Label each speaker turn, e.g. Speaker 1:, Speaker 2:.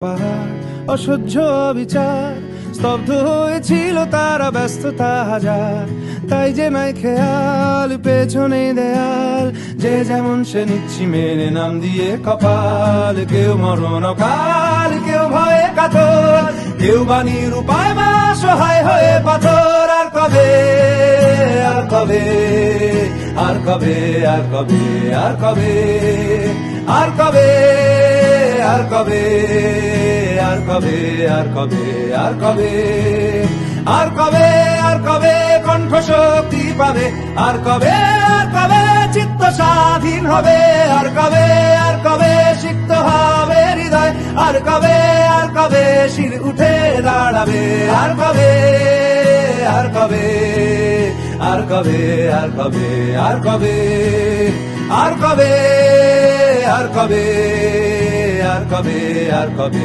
Speaker 1: পাহাড় অসহ্য বিচার স্তব্ধ হয়েছিল তারা ব্যস্ততা হাজার, তাই যে নাই খেয়াল পেছনে দেয়াল, যে যেমন সে নিচ্ছি মেনে নাম দিয়ে কপাল। কেউ মরণ কাল, কেউ ভয়ে কাতর, কেউ বাণীর উপায় মা সহায় হয়ে পাথর। আর কবে, আর কবে, আর কবে, আর কবে, আর কবে, আর কবে, আর কবে, আর কবে, আর কবে, আর কবে, আর কবে, আর কবে কণ্ঠ শক্তি পাবে, আর কবে, আর কবে চিত্ত স্বাধীন হবে, আর কবে, আর কবে সিক্ত হবে হৃদয়, আর কবে, আর কবে শির উঠে দাঁড়াবে, আর কবে, আর কবে, আর কবে, আর কবে, আর কবে, আর কবে, আর কবে, আর কবে, আর কবে।